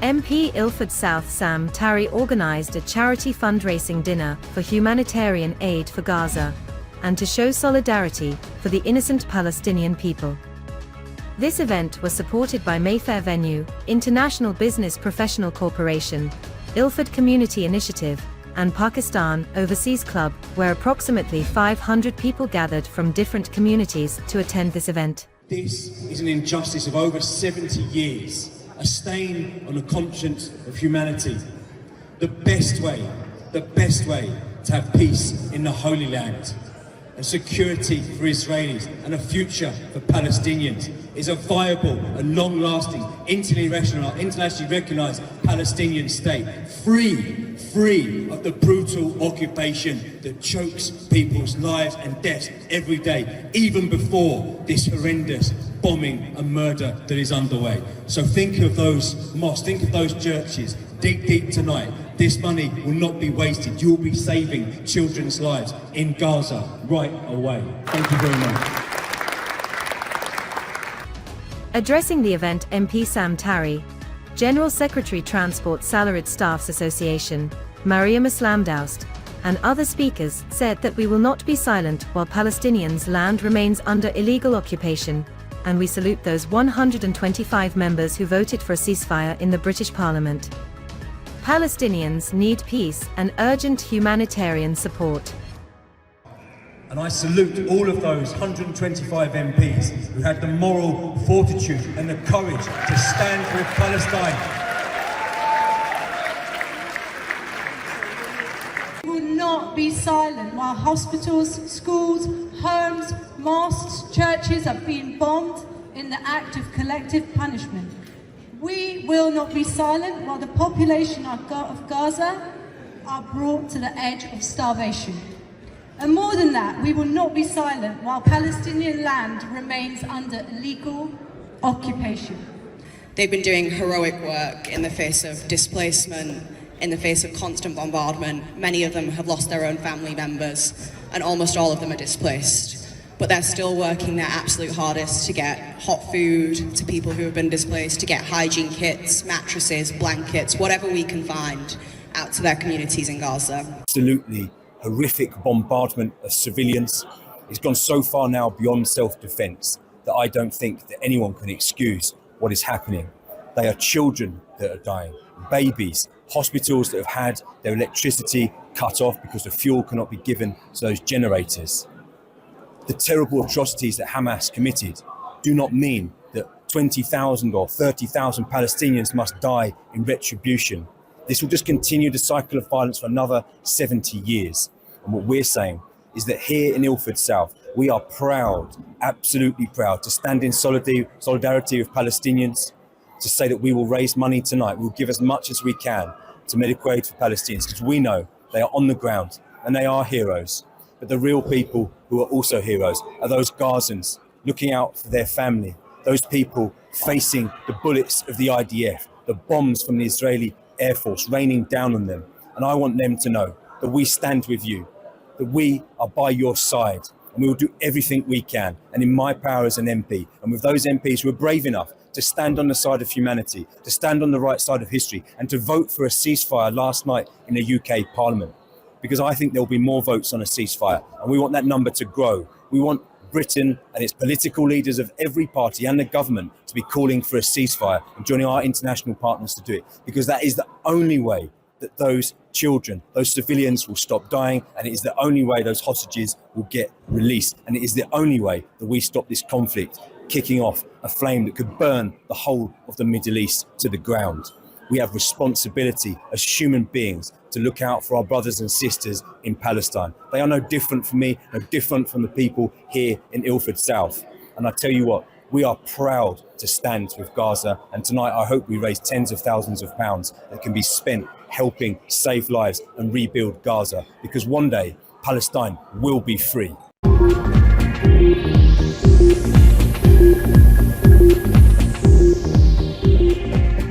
MP Ilford South Sam Tarry organised a charity fundraising dinner for humanitarian aid for Gaza, and to show solidarity for the innocent Palestinian people. This event was supported by Mayfair Venue, International Business Professional Corporation, Ilford Community Initiative, and Pakistan Overseas Club, where approximately 500 people gathered from different communities to attend this event. This is an injustice of over 70 years, a stain on the conscience of humanity. The best way to have peace in the Holy Land and security for Israelis and a future for Palestinians is a viable and long-lasting, internationally recognised Palestinian state, free of the brutal occupation that chokes people's lives and deaths every day, even before this horrendous bombing and murder that is underway. So think of those mosques, think of those churches, dig deep tonight. This money will not be wasted. You'll be saving children's lives in Gaza right away. Thank you very much. Addressing the event, MP Sam Tarry, General Secretary Transport Salaried Staffs Association, Mariam Islamdoust, and other speakers said that we will not be silent while Palestinians' land remains under illegal occupation, and we salute those 125 members who voted for a ceasefire in the British Parliament. Palestinians need peace and urgent humanitarian support. And I salute all of those 125 MPs who had the moral fortitude and the courage to stand for Palestine. We will not be silent while hospitals, schools, homes, mosques, churches are being bombed in the act of collective punishment. We will not be silent while the population of Gaza are brought to the edge of starvation. And more than that, we will not be silent while Palestinian land remains under illegal occupation. They've been doing heroic work in the face of displacement, in the face of constant bombardment. Many of them have lost their own family members, and almost all of them are displaced. But they're still working their absolute hardest to get hot food to people who have been displaced, to get hygiene kits, mattresses, blankets, whatever we can find out to their communities in Gaza. Absolutely horrific bombardment of civilians. It's gone so far now beyond self-defense that I don't think that anyone can excuse what is happening. They are children that are dying, babies, hospitals that have had their electricity cut off because the fuel cannot be given to those generators. The terrible atrocities that Hamas committed do not mean that 20,000 or 30,000 Palestinians must die in retribution. This will just continue the cycle of violence for another 70 years. And what we're saying is that here in Ilford South, we are proud, absolutely proud, to stand in solidarity with Palestinians, to say that we will raise money tonight. We'll give as much as we can to medical aid for Palestinians, because we know they are on the ground and they are heroes. But the real people who are also heroes are those Gazans looking out for their family, those people facing the bullets of the IDF, the bombs from the Israeli Air Force raining down on them. And I want them to know that we stand with you, that we are by your side, and we will do everything we can, and in my power as an MP, and with those MPs who are brave enough to stand on the side of humanity, to stand on the right side of history, and to vote for a ceasefire last night in the UK Parliament. Because I think there will be more votes on a ceasefire, and we want that number to grow. We want Britain and its political leaders of every party and the government to be calling for a ceasefire and joining our international partners to do it, because that is the only way that those children, those civilians will stop dying, and it is the only way those hostages will get released, and it is the only way that we stop this conflict kicking off a flame that could burn the whole of the Middle East to the ground. We have responsibility as human beings to look out for our brothers and sisters in Palestine. They are no different from me, no different from the people here in Ilford South. And I tell you what, we are proud to stand with Gaza. And tonight I hope we raise tens of thousands of pounds that can be spent helping save lives and rebuild Gaza. Because one day Palestine will be free.